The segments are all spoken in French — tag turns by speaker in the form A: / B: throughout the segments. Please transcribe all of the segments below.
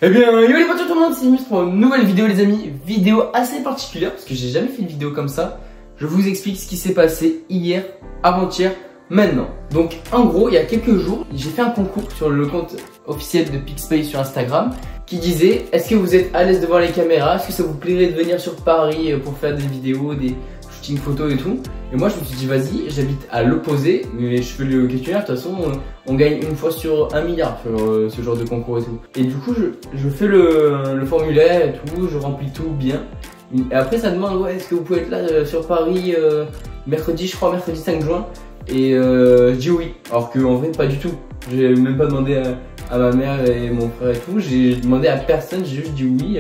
A: Eh bien, yo les potes tout le monde, c'est Mus pour une nouvelle vidéo les amis. Vidéo assez particulière parce que j'ai jamais fait une vidéo comme ça. Je vous explique ce qui s'est passé hier, avant-hier, maintenant. Donc en gros, il y a quelques jours, j'ai fait un concours sur le compte officiel de Pixpay sur Instagram qui disait: est-ce que vous êtes à l'aise devant les caméras? Est-ce que ça vous plairait de venir sur Paris pour faire des vidéos, des shootings photos et tout? Et moi je me suis dit vas-y, j'habite à l'opposé, mais je fais le questionnaire, de toute façon on gagne une fois sur 1 milliard sur ce genre de concours et tout. Et du coup je fais le formulaire et tout, je remplis tout bien. Et après ça demande ouais, est-ce que vous pouvez être là sur Paris mercredi, je crois mercredi 5 juin. Et je dis oui, alors qu'en vrai pas du tout. J'ai même pas demandé à ma mère et mon frère et tout, j'ai demandé à personne, j'ai juste dit oui,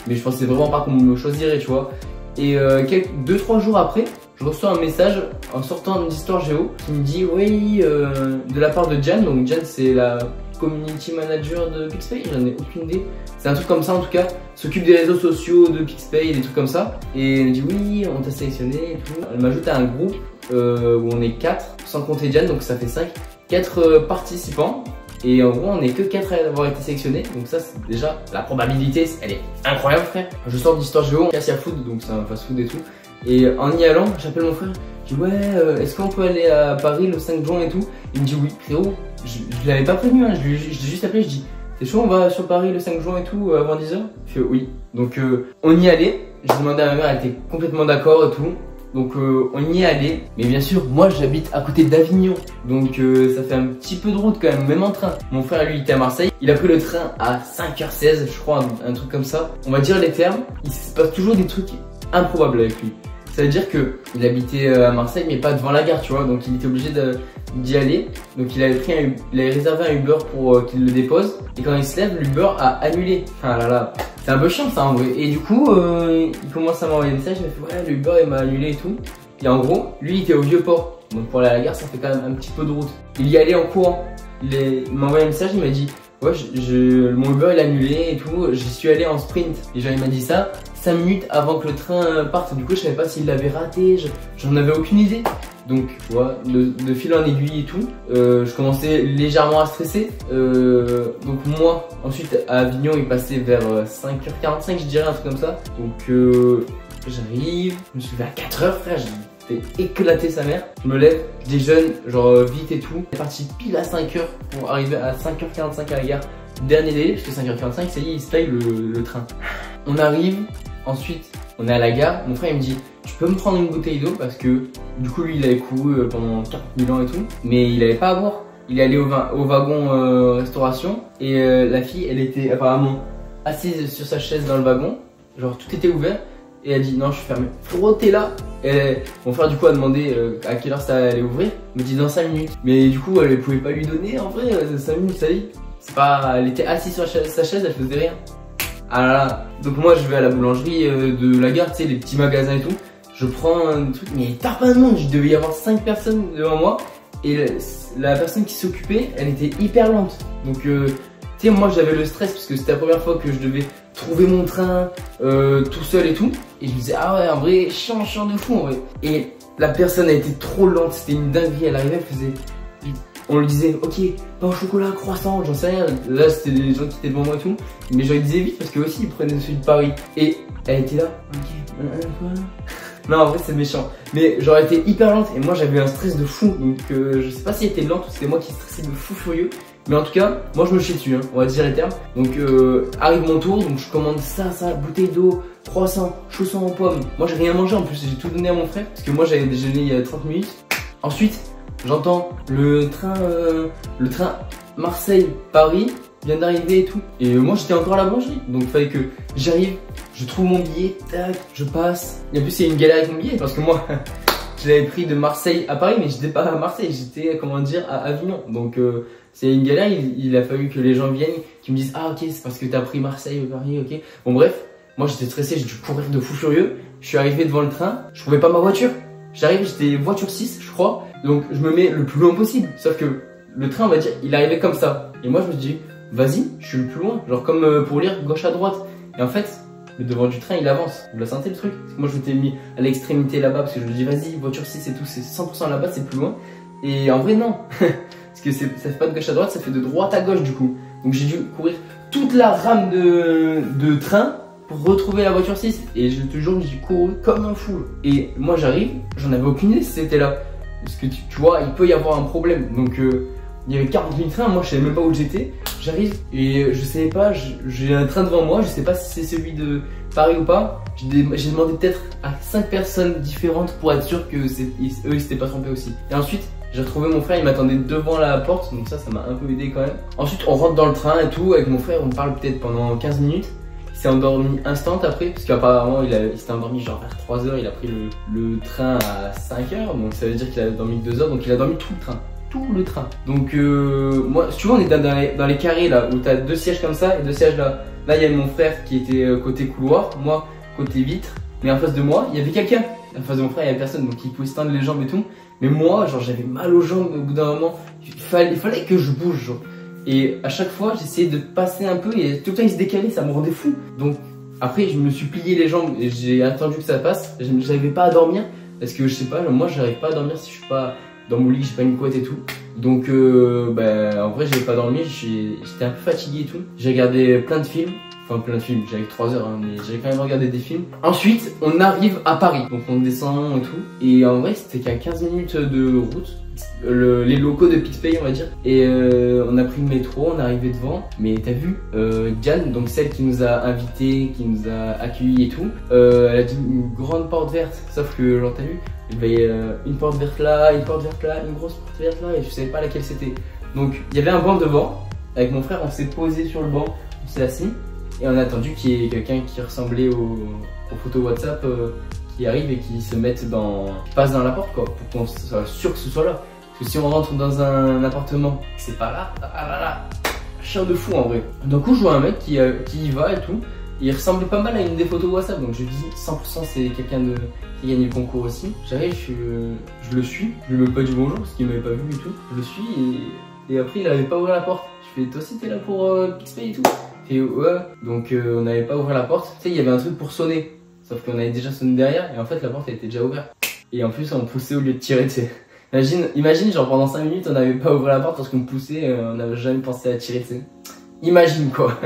A: mais je pensais vraiment pas qu'on me choisirait, tu vois. Et 2-3 jours après, je reçois un message en sortant d'Histoire Géo qui me dit oui, de la part de Jan. Donc Jan c'est la community manager de Pixpay, j'en ai aucune idée. C'est un truc comme ça en tout cas, s'occupe des réseaux sociaux de Pixpay, des trucs comme ça. Et elle me dit oui, on t'a sélectionné et tout. Elle m'ajoute à un groupe où on est 4, sans compter Jan, donc ça fait 5. 4 participants. Et en gros on est que 4 à avoir été sélectionnés. Donc ça c'est déjà, la probabilité elle est incroyable frère. Je sors d'Histoire Géo, Cassia Food, donc c'est un fast food et tout. Et en y allant, j'appelle mon frère, je dis ouais, est-ce qu'on peut aller à Paris le 5 juin et tout? Il me dit oui, frérot, je l'avais pas prévenu, hein. Je l'ai juste appelé, je dis t'es chaud, on va sur Paris le 5 juin et tout avant 10h? Il fait oui. Donc on y allait, j'ai demandé à ma mère, elle était complètement d'accord et tout. Donc on y est allé, mais bien sûr moi j'habite à côté d'Avignon, donc ça fait un petit peu de route quand même en train. Mon frère lui il était à Marseille, il a pris le train à 5h16 je crois, un truc comme ça. On va dire les termes, il se passe toujours des trucs improbables avec lui. Ça veut dire que il habitait à Marseille mais pas devant la gare, tu vois, donc il était obligé d'y aller. Donc il avait réservé un Uber pour qu'il le dépose, et quand il se lève, l'Uber a annulé. Ah là là, c'est un peu chiant ça en vrai. Et du coup il commence à m'envoyer des messages, il m'a fait ouais, l'Uber il m'a annulé et tout. Et en gros lui il était au Vieux-Port, donc pour aller à la gare ça fait quand même un petit peu de route. Il y allait en courant, il m'a envoyé un message, il m'a dit ouais, mon Uber il a annulé et tout, j'y suis allé en sprint. Et genre il m'a dit ça 5 minutes avant que le train parte. Du coup je savais pas s'il l'avait raté, j'en avais aucune idée. Donc tu vois, de fil en aiguille et tout, je commençais légèrement à stresser. Donc moi, ensuite à Avignon il passait vers 5h45 je dirais, un truc comme ça. Donc j'arrive, je me suis levé à 4h frère, j'ai fait éclater sa mère. Je me lève, je déjeune genre vite et tout. On est parti pile à 5h pour arriver à 5h45 à la gare. Dernier délai, parce que 5h45 ça y est, il se paye le train. On arrive, ensuite on est à la gare, mon frère il me dit tu peux me prendre une bouteille d'eau, parce que du coup lui il avait couru pendant 40 000 ans et tout, mais il avait pas à boire. Il est allé au wagon restauration, et la fille elle était apparemment assise sur sa chaise dans le wagon, genre tout était ouvert, et elle dit non je suis fermé. Frérot t'es là? Et mon frère du coup a demandé à quelle heure ça allait ouvrir, il me dit dans 5 minutes. Mais du coup elle pouvait pas lui donner en vrai 5 minutes, ça y est. C'est pas, elle était assise sur sa chaise, elle faisait rien. Ah là là. Donc moi je vais à la boulangerie de la gare, tu sais, les petits magasins et tout. Je prends un truc, mais t'as pas de monde, il devait y avoir 5 personnes devant moi. Et la personne qui s'occupait, elle était hyper lente. Donc tu sais, moi j'avais le stress parce que c'était la première fois que je devais trouver mon train tout seul et tout. Et je me disais ah ouais, en vrai, chiant de fou en vrai. Et la personne a été trop lente, c'était une dinguerie, elle arrivait, elle faisait... On lui disait ok, pain au chocolat, croissant, j'en sais rien. Là c'était des gens qui étaient devant moi et tout. Mais genre ils disaient vite parce que aussi ils prenaient celui de Paris. Et elle était là, ok, non en vrai c'est méchant. Mais genre elle était hyper lente et moi j'avais un stress de fou. Donc je sais pas si elle était lente ou c'était moi qui stressais de fou furieux. Mais en tout cas, moi je me chie dessus, hein, on va dire les termes. Donc arrive mon tour, donc je commande ça, bouteille d'eau, croissant, chaussons aux pommes. Moi j'ai rien mangé en plus, j'ai tout donné à mon frère parce que moi j'avais déjeuné il y a 30 minutes. Ensuite j'entends le train Marseille-Paris vient d'arriver et tout. Et moi j'étais encore à la boulangerie, donc il fallait que j'arrive, je trouve mon billet, tac, je passe. Et en plus il y a une galère avec mon billet parce que moi je l'avais pris de Marseille à Paris, mais j'étais pas à Marseille, j'étais comment dire à Avignon. Donc c'est une galère, il a fallu que les gens viennent, qui me disent ah ok c'est parce que t'as pris Marseille Paris, ok. Bon bref, moi j'étais stressé, j'ai dû courir de fou furieux. Je suis arrivé devant le train, je trouvais pas ma voiture. J'arrive, j'étais voiture 6 je crois. Donc je me mets le plus loin possible. Sauf que le train on va dire il arrivait comme ça. Et moi je me dis vas-y, je suis le plus loin. Genre comme pour lire gauche à droite. Et en fait le devant du train il avance. Vous la sentez le truc? Parce que moi je m'étais mis à l'extrémité là-bas parce que je me dis vas-y voiture 6 et tout, c'est 100% là-bas, c'est plus loin. Et en vrai non. Parce que ça fait pas de gauche à droite, ça fait de droite à gauche du coup. Donc j'ai dû courir toute la rame de train pour retrouver la voiture 6. Et je te jure, j'ai couru comme un fou. Et moi j'arrive, j'en avais aucune idée si c'était là. Parce que tu vois, il peut y avoir un problème. Donc il y avait 40 000 trains, moi je savais même pas où j'étais. J'arrive et je savais pas, j'ai un train devant moi, je sais pas si c'est celui de Paris ou pas. J'ai demandé peut-être à 5 personnes différentes pour être sûr que eux ils s'étaient pas trompés aussi. Et ensuite j'ai retrouvé mon frère, il m'attendait devant la porte, donc ça m'a un peu aidé quand même. Ensuite on rentre dans le train et tout, avec mon frère on parle peut-être pendant 15 minutes. Il s'est endormi instant après, parce qu'apparemment il s'était endormi genre vers 3 h, il a pris le train à 5 h, donc ça veut dire qu'il a dormi 2 h, donc il a dormi tout le train. Tout le train. Donc moi, si tu vois, on est dans les carrés là où t'as 2 sièges comme ça et 2 sièges là. Là il y a mon frère qui était côté couloir, moi côté vitre, mais en face de moi il y avait quelqu'un. En face de mon frère il y avait personne, donc il pouvait se tendre les jambes et tout. Mais moi genre j'avais mal aux jambes au bout d'un moment, il fallait que je bouge genre. Et à chaque fois j'essayais de passer un peu et tout le temps il se décalait, ça me rendait fou. Donc après je me suis plié les jambes et j'ai attendu que ça passe. J'arrivais pas à dormir parce que je sais pas, moi j'arrive pas à dormir si je suis pas dans mon lit, j'ai pas une couette et tout. Donc en vrai j'avais pas dormi, j'étais un peu fatigué et tout. J'ai regardé plein de films, enfin plein de films, j'avais 3 heures hein, mais j'avais quand même regardé des films. Ensuite on arrive à Paris, donc on descend et tout. Et en vrai c'était qu'à 15 minutes de route, les locaux de PixPay on va dire. Et on a pris le métro, on est arrivé devant. Mais t'as vu, Diane, donc celle qui nous a invités, qui nous a accueillis et tout, elle a dit une grande porte verte, sauf que genre t'as vu, il y avait une porte verte là, une porte verte là, une grosse porte verte là, et je savais pas laquelle c'était. Donc il y avait un banc devant, avec mon frère on s'est posé sur le banc, on s'est assis, et on a attendu qu'il y ait quelqu'un qui ressemblait aux photos WhatsApp qui arrive et qui se mette qui passe dans la porte quoi, pour qu'on soit sûr que ce soit là. Parce que si on rentre dans un appartement, que c'est pas là, chien de fou en vrai. D'un coup je vois un mec qui y va et tout. Il ressemblait pas mal à une des photos WhatsApp, donc je dis 100% c'est quelqu'un qui gagne le concours aussi. J'arrive, je le suis, je lui ai pas dit bonjour parce qu'il m'avait pas vu et tout. Je le suis et après il avait pas ouvert la porte. Je fais toi aussi t'es là pour PixPay et tout. Et ouais, donc on n'avait pas ouvert la porte. Tu sais il y avait un truc pour sonner, sauf qu'on avait déjà sonné derrière et en fait la porte elle était déjà ouverte. Et en plus on poussait au lieu de tirer, tu sais. Imagine genre pendant 5 minutes on n'avait pas ouvert la porte parce qu'on poussait, on n'avait jamais pensé à tirer, tu sais. Imagine quoi.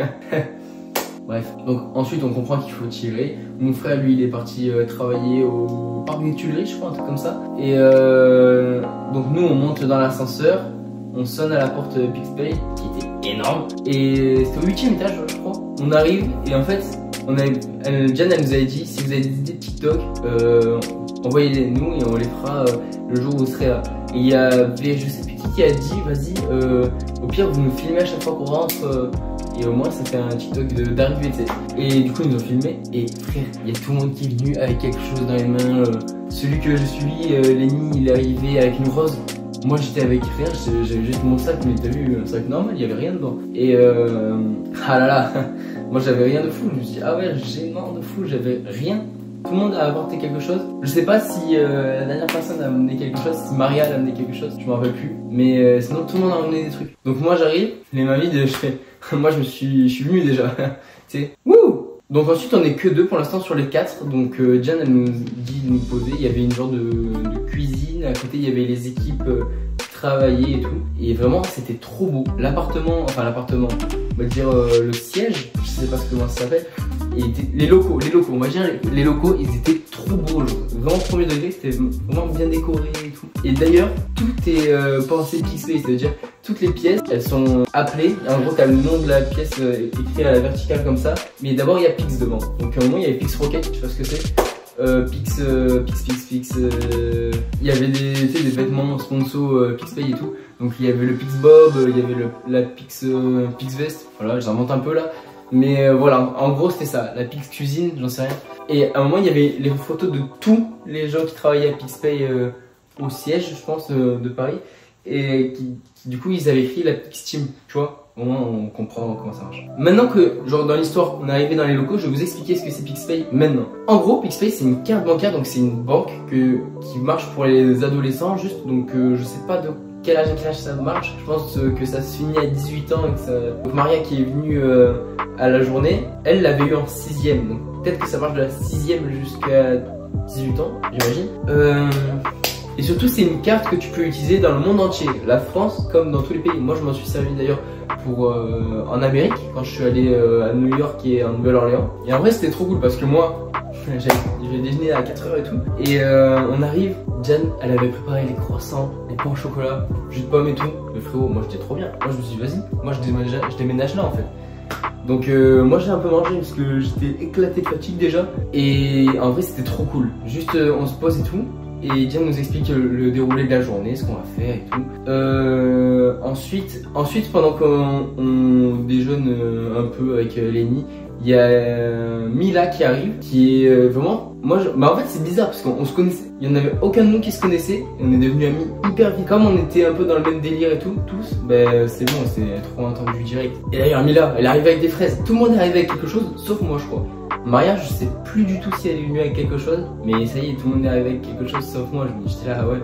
A: Bref, donc ensuite on comprend qu'il faut tirer. Mon frère lui il est parti travailler au parc des Tuileries je crois, un truc comme ça. Et donc nous on monte dans l'ascenseur, on sonne à la porte PixPay qui était énorme. Et c'était au 8e étage je crois. On arrive et en fait Diane elle nous avait dit si vous avez des idées de TikTok envoyez-les nous et on les fera le jour où vous serez là. Et il y avait je sais plus qui a dit vas-y au pire vous nous filmez à chaque fois qu'on rentre et au moins ça fait un TikTok d'arrivée tu sais. Et du coup ils nous ont filmé et frère il y a tout le monde qui est venu avec quelque chose dans les mains. Celui que je suis, Lenny, il est arrivé avec une rose. Moi j'étais avec frère, j'avais juste mon sac, mais t'as vu un sac normal, il y avait rien dedans. Et ah là là, moi j'avais rien de fou, je me suis dit ah ouais gênant de fou, j'avais rien. Tout le monde a apporté quelque chose. Je sais pas si la dernière personne a amené quelque chose, si Maria a amené quelque chose, je m'en rappelle plus. Mais sinon tout le monde a amené des trucs. Donc moi j'arrive, les mains vides, je fais. Moi je suis venu déjà. Tu sais. Wouh! Donc ensuite on est que 2 pour l'instant sur les 4. Donc Diane elle nous dit de nous poser. Il y avait une genre de cuisine. À côté il y avait les équipes qui travaillaient et tout. Et vraiment c'était trop beau. L'appartement, on va dire le siège, je sais pas comment ça s'appelle. Et les locaux, on va dire les locaux, ils étaient trop beaux, genre. Vraiment premier degré, c'était vraiment bien décoré et tout. Et d'ailleurs, tout est pensé PixPay, c'est-à-dire toutes les pièces, elles sont appelées. En gros, t'as le nom de la pièce écrit à la verticale comme ça. Mais d'abord, il y a Pix devant. Donc à un moment, il y avait Pix Rocket, je sais pas ce que c'est. Pix. Il y avait des vêtements sponsor PixPay et tout. Donc il y avait le Pix Bob, il y avait la Pix Vest. Voilà, j'invente un peu là. Mais voilà, en gros c'était ça, la Pix Cuisine, j'en sais rien. Et à un moment il y avait les photos de tous les gens qui travaillaient à PixPay au siège, je pense, de Paris. Et qui du coup ils avaient écrit la Pix Team, tu vois. Au moins on comprend comment ça marche. Maintenant que, genre dans l'histoire, on est arrivé dans les locaux, je vais vous expliquer ce que c'est PixPay maintenant. En gros, PixPay c'est une carte bancaire, donc c'est une banque qui marche pour les adolescents juste. Donc je sais pas de quel âge ça marche. Je pense que ça se finit à 18 ans et que ça... Donc Maria qui est venue à la journée, elle l'avait eu en 6ème. Donc peut-être que ça marche de la 6ème jusqu'à 18 ans, j'imagine. Et surtout c'est une carte que tu peux utiliser dans le monde entier, la France comme dans tous les pays. Moi je m'en suis servi d'ailleurs pour en Amérique quand je suis allé à New York et en Nouvelle-Orléans. Et en vrai c'était trop cool parce que moi j'ai déjeuné à 4h et tout. Et on arrive, Jan elle avait préparé les croissants, les pains au chocolat, jus de pomme et tout. Le frérot, moi j'étais trop bien. Moi je me suis dit vas-y, moi je déménage là en fait. Donc moi j'ai un peu mangé parce que j'étais éclaté de fatigue déjà. Et en vrai c'était trop cool. Juste on se pose et tout. Et Jan nous explique le déroulé de la journée, ce qu'on va faire et tout. Ensuite pendant qu'on déjeune un peu avec Lenny, il y a Mila qui arrive, qui est vraiment... Bah en fait c'est bizarre parce qu'on se connaissait, il n'y en avait aucun de nous qui se connaissait. Et on est devenus amis hyper vite. Comme on était un peu dans le même délire et tout, tous, bah c'est bon, c'est trop entendu direct. Et d'ailleurs Mila, elle arrive avec des fraises. Tout le monde est arrivé avec quelque chose, sauf moi je crois. Maria, je sais plus du tout si elle est venue avec quelque chose, mais ça y est, tout le monde est arrivé avec quelque chose sauf moi. J'étais là, ouais,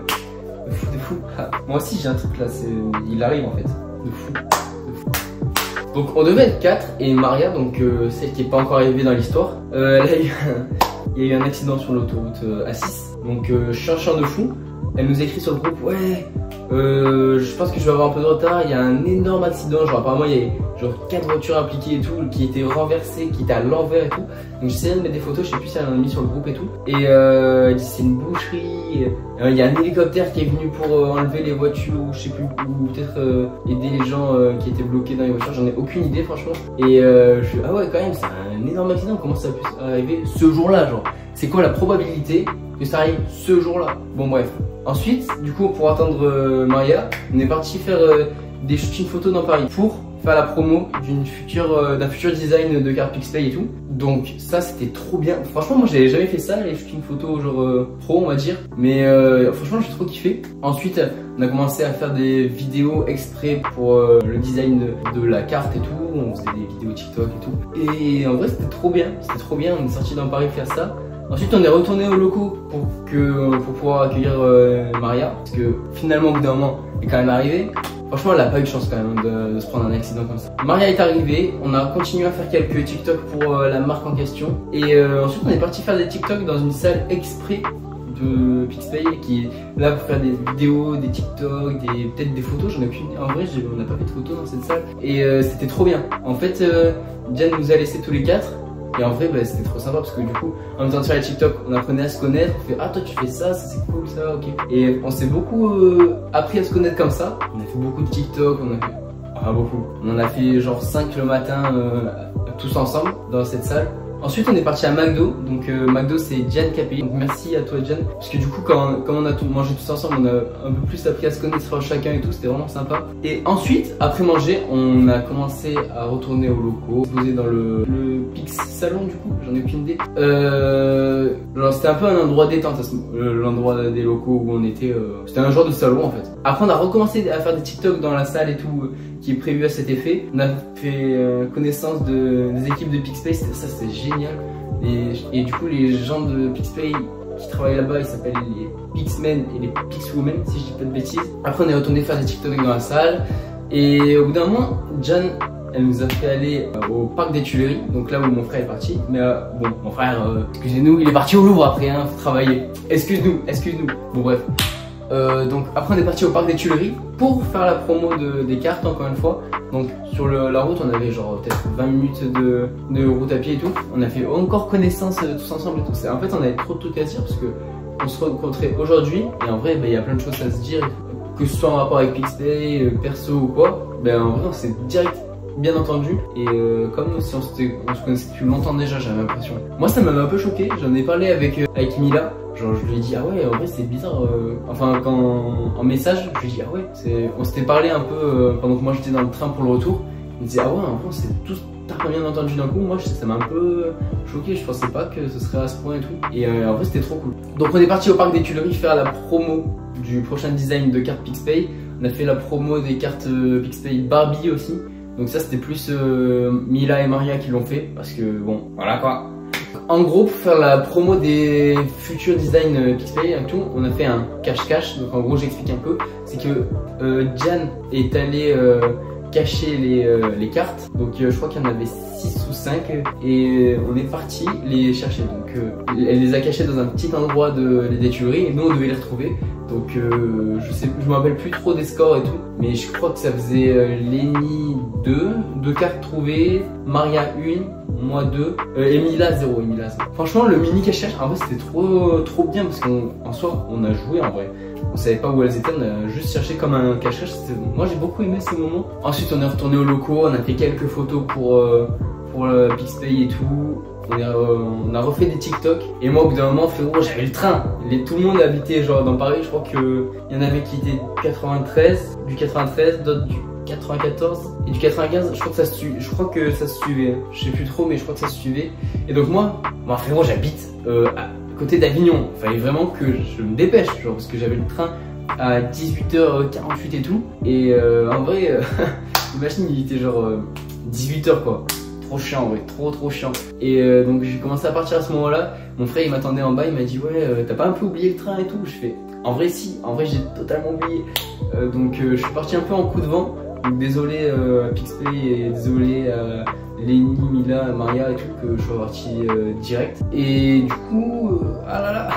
A: de fou. Ah, moi aussi j'ai un truc là, il arrive en fait, de fou. Donc on devait être 4 et Maria, donc celle qui est pas encore arrivée dans l'histoire, il y a eu un accident sur l'autoroute A6, donc je suis un chien de fou. Elle nous écrit sur le groupe, ouais, je pense que je vais avoir un peu de retard, il y a un énorme accident, genre apparemment il y avait genre 4 voitures impliquées et tout, qui étaient renversées, qui étaient à l'envers et tout. Donc j'essayais de mettre des photos, je sais plus si elle en a mis sur le groupe et tout. Et elle dit c'est une boucherie, il y a un hélicoptère qui est venu pour enlever les voitures, ou je sais plus, ou peut-être aider les gens qui étaient bloqués dans les voitures, j'en ai aucune idée franchement. Et je suis ah ouais quand même, c'est un énorme accident, comment ça a pu arriver ce jour-là genre? C'est quoi la probabilité que ça arrive ce jour-là? Bon bref. Ensuite, du coup, pour attendre Maria, on est parti faire des shootings photos dans Paris pour faire la promo d'un futur design de carte Pixpay et tout. Donc ça, c'était trop bien. Franchement, moi, j'avais jamais fait ça, les shootings photos genre pro, on va dire. Mais franchement, j'ai trop kiffé. Ensuite, on a commencé à faire des vidéos exprès pour le design de la carte et tout. On faisait des vidéos TikTok et tout. Et en vrai, c'était trop bien. C'était trop bien. On est sorti dans Paris faire ça. Ensuite on est retourné aux locaux pour pouvoir accueillir Maria, parce que finalement au bout d'un moment elle est quand même arrivée. Franchement elle a pas eu de chance quand même de se prendre un accident comme ça. Maria est arrivée, on a continué à faire quelques TikTok pour la marque en question. Et ensuite on est parti faire des TikTok dans une salle exprès de Pixpay qui est là pour faire des vidéos, des TikTok, peut-être des photos, j'en ai aucune idée. En vrai on n'a pas fait de photos dans cette salle. Et c'était trop bien. En fait Jan nous a laissé tous les 4. Et en vrai bah, c'était trop sympa parce que du coup en même temps de faire les TikTok on apprenait à se connaître, on fait ah toi tu fais ça, ça c'est cool ça, ok. Et on s'est beaucoup appris à se connaître comme ça. On a fait beaucoup de TikTok, on en a fait genre 5 le matin tous ensemble dans cette salle. Ensuite on est parti à McDo, donc McDo c'est Jan qui a payé, donc merci à toi Jan, parce que du coup quand on a tout mangé tous ensemble on a un peu plus appris à se connaître chacun et tout, c'était vraiment sympa. Et ensuite après manger on a commencé à retourner aux locaux, se poser dans le Pix Salon du coup, j'en ai aucune idée. Genre c'était un peu un endroit détente, l'endroit des locaux où on était, c'était un genre de salon en fait. Après on a recommencé à faire des TikTok dans la salle et tout, qui est prévu à cet effet. On a fait connaissance des équipes de Pixpay, ça c'était génial. Et du coup les gens de Pixpay qui travaillent là-bas, ils s'appellent les Pixmen et les Pixwomen si je dis pas de bêtises. Après on est retourné faire des TikTok dans la salle. Et au bout d'un moment, Jan elle nous a fait aller au parc des Tuileries, donc là où mon frère est parti. Mais bon, mon frère, excusez-nous, il est parti au Louvre après, hein, faut travailler. Excuse-nous. Bon bref. Donc après on est parti au parc des Tuileries pour faire la promo des cartes encore une fois. Donc sur la route on avait genre peut-être 20 minutes de route à pied et tout. On a fait encore connaissance tous ensemble et tout. En fait on avait trop de trucs à dire parce que on se rencontrait aujourd'hui et en vrai il y a plein de choses à se dire, que ce soit en rapport avec Pixpay, perso ou quoi. En vrai on s'est direct bien entendu et comme si on se connaissait depuis longtemps déjà, j'avais l'impression. Moi ça m'avait un peu choqué, j'en ai parlé avec Mila. Genre je lui ai dit ah ouais en vrai c'est bizarre, enfin quand en message je lui ai dit ah ouais on s'était parlé un peu pendant que moi j'étais dans le train pour le retour. Il me disait ah ouais en vrai on s'est tous bien entendu d'un coup. Moi ça m'a un peu choqué, je pensais pas que ce serait à ce point et tout. Et en vrai c'était trop cool. Donc on est parti au parc des Tuileries faire la promo du prochain design de cartes Pixpay. On a fait la promo des cartes Pixpay Barbie aussi. Donc ça c'était plus Mila et Maria qui l'ont fait parce que bon voilà quoi. En gros pour faire la promo des futurs designs Pixpay et tout, on a fait un cache-cache. Donc en gros j'explique un peu, c'est que Jan est allé cacher les cartes. Donc je crois qu'il y en avait 6 ou 5 et on est parti les chercher. Donc elle les a cachées dans un petit endroit des Tuileries et nous on devait les retrouver. Donc je me rappelle plus trop des scores et tout, mais je crois que ça faisait Lenny 2 cartes trouvées, Maria 1, moi 2, et Mila 0, Franchement le mini cache-cache en vrai c'était trop bien parce qu'en soi on a joué en vrai. On savait pas où elles étaient, on a juste cherché comme un cache-cache. Moi j'ai beaucoup aimé ces moments. Ensuite on est retourné au locaux, on a fait quelques photos pour le Pixpay et tout. On a refait des TikTok. Et moi au bout d'un moment frérot j'avais le train. Tout le monde habitait genre dans Paris. Je crois qu'il y en avait qui étaient du 93, d'autres du 94 et du 95. Je crois que ça se suivait. Je sais plus trop mais je crois que ça se suivait. Et donc moi frérot j'habite à côté d'Avignon. Il fallait vraiment que je me dépêche genre, parce que j'avais le train à 18h48 et tout. Et en vrai imagine il était genre 18h quoi. Trop chiant en vrai, trop chiant. Et donc j'ai commencé à partir à ce moment là. Mon frère il m'attendait en bas, il m'a dit ouais t'as pas un peu oublié le train et tout. Je fais en vrai si, en vrai j'ai totalement oublié. Donc je suis parti un peu en coup de vent. Donc désolé à Pixpay et désolé à Lenny, Mila, Maria et tout que je suis parti direct. Et du coup ah là là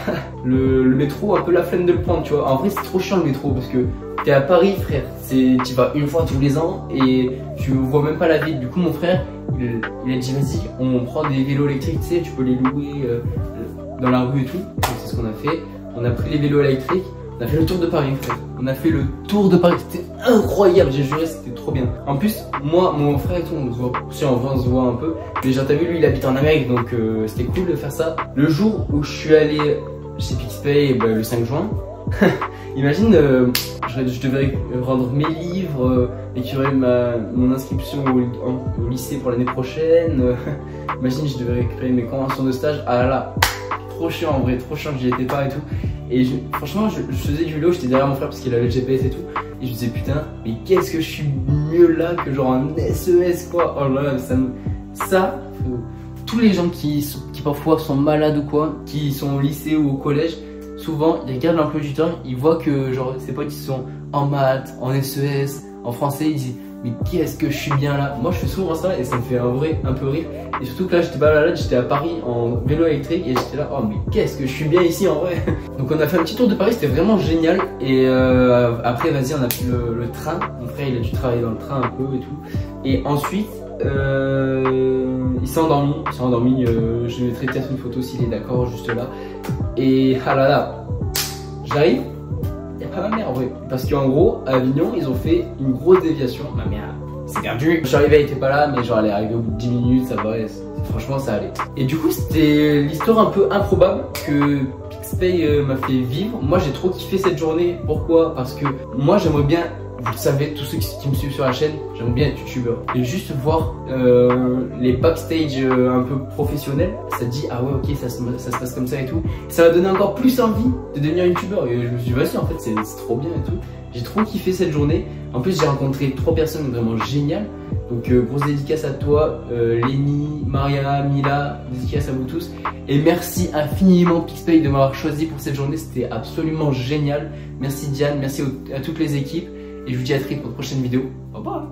A: le métro un peu la flemme de le prendre tu vois. En vrai c'est trop chiant le métro parce que t'es à Paris frère, tu vas une fois tous les ans et tu vois même pas la ville. Du coup mon frère il a dit vas-y on prend des vélos électriques, tu sais tu peux les louer dans la rue et tout. Donc c'est ce qu'on a fait, on a pris les vélos électriques, on a fait le tour de Paris frère. On a fait le tour de Paris, c'était incroyable, j'ai juré c'était trop bien. En plus moi mon frère et tout on se voit, si en vrai on se voit un peu. Mais genre t'as vu lui il habite en Amérique donc c'était cool de faire ça. Le jour où je suis allé chez Pixpay le 5 juin imagine je devais rendre mes livres, écrire mon inscription au lycée pour l'année prochaine. Imagine je devais récupérer mes conventions de stage. Ah là, trop chiant en vrai, trop chiant que j'y étais pas et tout. Et franchement je faisais du vélo, j'étais derrière mon frère parce qu'il avait le GPS et tout. Et je me disais putain mais qu'est-ce que je suis mieux là que genre un SES quoi. Oh là là ça tous les gens qui parfois sont malades ou quoi, qui sont au lycée ou au collège, souvent ils regardent l'emploi du temps, ils voient que genre ses potes ils sont en maths, en SES, en français, ils disent mais qu'est-ce que je suis bien là. Moi je fais souvent ça et ça me fait un peu rire. Et surtout que là j'étais pas là, j'étais à Paris en vélo électrique et j'étais là oh mais qu'est-ce que je suis bien ici en vrai. Donc on a fait un petit tour de Paris, c'était vraiment génial. Et après vas-y on a pris le train. Mon frère il a dû travailler dans le train un peu et tout. Et ensuite il s'est endormi, je mettrai peut-être une photo s'il est d'accord juste là. Et ah là là, j'arrive, il n'y a pas ma mère en vrai. Parce qu'en gros, à Avignon, ils ont fait une grosse déviation. Ma mère s'est perdue. Je suis arrivé, elle était pas là, mais genre elle est arrivée au bout de 10 minutes, ça va, franchement ça allait. Et du coup, c'était l'histoire un peu improbable que Pixpay m'a fait vivre. Moi j'ai trop kiffé cette journée. Pourquoi? Parce que moi j'aimerais bien, vous le savez, tous ceux qui me suivent sur la chaîne, j'aime bien être youtubeur. Et juste voir les backstage un peu professionnels, ça te dit ah ouais ok ça se passe comme ça et tout. Et ça va donner encore plus envie de devenir youtubeur. Et je me suis dit vas-y en fait c'est trop bien et tout. J'ai trop kiffé cette journée. En plus j'ai rencontré 3 personnes vraiment géniales. Donc grosse dédicace à toi, Lenny, Maria, Mila, dédicace à vous tous. Et merci infiniment Pixpay de m'avoir choisi pour cette journée, c'était absolument génial. Merci Diane, merci à toutes les équipes. Et je vous dis à très vite pour une prochaine vidéo. Au revoir.